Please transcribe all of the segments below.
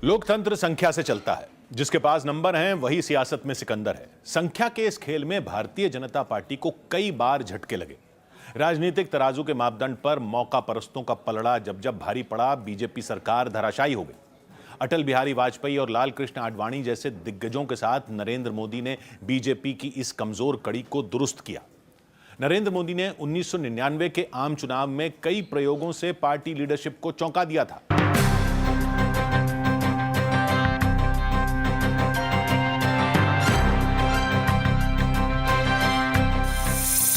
लोकतंत्र संख्या से चलता है। जिसके पास नंबर हैं वही सियासत में सिकंदर है। संख्या के इस खेल में भारतीय जनता पार्टी को कई बार झटके लगे। राजनीतिक तराजू के मापदंड पर मौका परस्तों का पलड़ा जब जब भारी पड़ा, बीजेपी सरकार धराशायी हो गई। अटल बिहारी वाजपेयी और लाल कृष्ण आडवाणी जैसे दिग्गजों के साथ नरेंद्र मोदी ने बीजेपी की इस कमजोर कड़ी को दुरुस्त किया। नरेंद्र मोदी ने 1999 के आम चुनाव में कई प्रयोगों से पार्टी लीडरशिप को चौंका दिया था।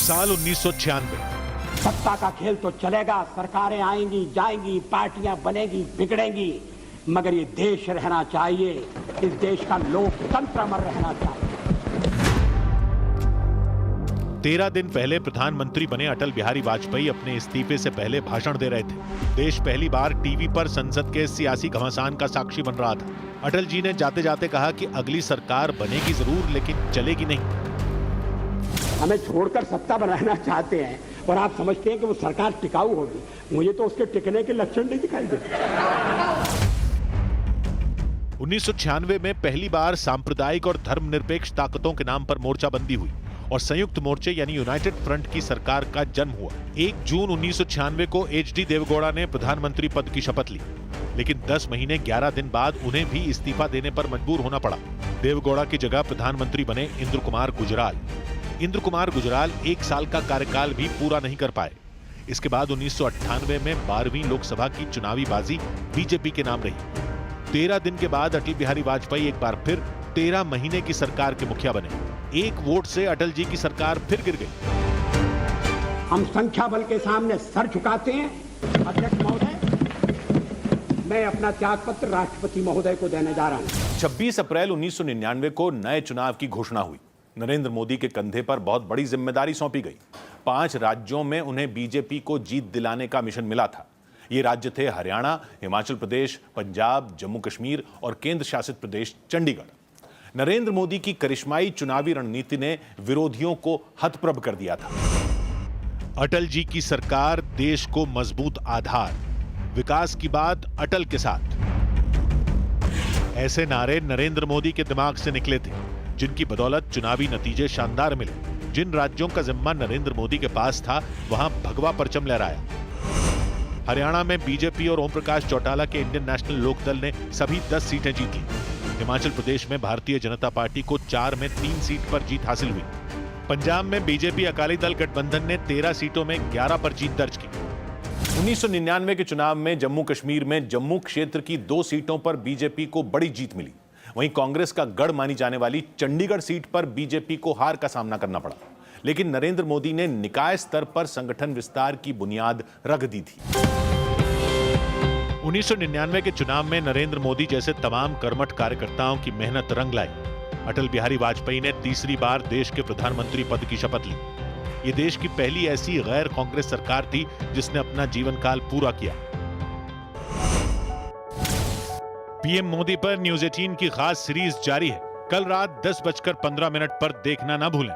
साल 1996। सत्ता का खेल तो चलेगा, सरकारें आएंगी जाएंगी, पार्टियां बनेगी बिगड़ेंगी, मगर ये देश रहना चाहिए। इस देश का लोकतंत्र अमर रहना चाहिए। 13 दिन पहले प्रधानमंत्री बने अटल बिहारी वाजपेयी अपने इस्तीफे से पहले भाषण दे रहे थे। देश पहली बार टीवी पर संसद के सियासी घमासान का साक्षी बन रहा था। अटल जी ने जाते जाते कहा कि अगली सरकार बनेगी जरूर, लेकिन चलेगी नहीं। हमें छोड़कर सत्ता बनाना चाहते हैं और आप समझते हैं कि वो सरकार टिकाऊ होगी। मुझे तो उसके टिकने के लक्षण नहीं दिखाई देते। 1996 में पहली बार सांप्रदायिक और धर्मनिरपेक्ष ताकतों के नाम पर मोर्चाबंदी हुई और संयुक्त मोर्चे यानी यूनाइटेड फ्रंट की सरकार का जन्म हुआ। 1 जून 1996 को एचडी देवेगौड़ा ने प्रधानमंत्री पद की शपथ ली, लेकिन 10 महीने 11 दिन बाद उन्हें भी इस्तीफा देने पर मजबूर होना पड़ा। देवेगौड़ा की जगह प्रधानमंत्री बने इंद्र कुमार गुजराल। इंद्र कुमार गुजराल 1 साल का कार्यकाल भी पूरा नहीं कर पाए। इसके बाद 1998 में 12वीं लोकसभा की चुनावी बाजी बीजेपी के नाम रही। 13 दिन के बाद अटल बिहारी वाजपेयी एक बार फिर 13 महीने की सरकार के मुखिया बने। 1 वोट से अटल जी की सरकार फिर गिर गई। हम संख्या बल के सामने सर झुकाते हैं। अध्यक्ष महोदय, मैं अपना त्यागपत्र राष्ट्रपति महोदय को देने जा रहा हूं। 26 अप्रैल 1999 को नए चुनाव की घोषणा हुई। नरेंद्र मोदी के कंधे पर बहुत बड़ी जिम्मेदारी सौंपी गई। 5 राज्यों में उन्हें बीजेपी को जीत दिलाने का मिशन मिला था। ये राज्य थे हरियाणा, हिमाचल प्रदेश, पंजाब, जम्मू कश्मीर और केंद्र शासित प्रदेश चंडीगढ़। नरेंद्र मोदी की करिश्माई चुनावी रणनीति ने विरोधियों को हतप्रभ कर दिया था। अटल जी की सरकार, देश को मजबूत आधार, विकास की बात अटल के साथ। ऐसे नारे नरेंद्र मोदी के दिमाग से निकले थे, जिनकी बदौलत चुनावी नतीजे शानदार मिले। जिन राज्यों का जिम्मा नरेंद्र मोदी के पास था, वहां भगवा परचम लहराया। हरियाणा में बीजेपी और ओम प्रकाश चौटाला के इंडियन नेशनल लोकदल ने सभी 10 सीटें जीती। हिमाचल प्रदेश में भारतीय जनता पार्टी को 4 में 3 सीट पर जीत हासिल हुई। पंजाब में बीजेपी अकाली दल गठबंधन ने 13 सीटों में 11 पर जीत दर्ज की। 1999 के चुनाव में जम्मू कश्मीर में जम्मू क्षेत्र की 2 सीटों पर बीजेपी को बड़ी जीत मिली। वहीं कांग्रेस का गढ़ मानी जाने वाली चंडीगढ़ सीट पर बीजेपी को हार का सामना करना पड़ा, लेकिन नरेंद्र मोदी ने निकाय स्तर पर संगठन विस्तार की बुनियाद रख दी थी। 1999 के चुनाव में नरेंद्र मोदी जैसे तमाम कर्मठ कार्यकर्ताओं की मेहनत रंग लाई। अटल बिहारी वाजपेयी ने तीसरी बार देश के प्रधानमंत्री पद की शपथ ली। ये देश की पहली ऐसी गैर कांग्रेस सरकार थी जिसने अपना जीवन काल पूरा किया। पीएम मोदी पर न्यूज़ 18 की खास सीरीज जारी है। कल रात 10:15 पर देखना ना भूलें।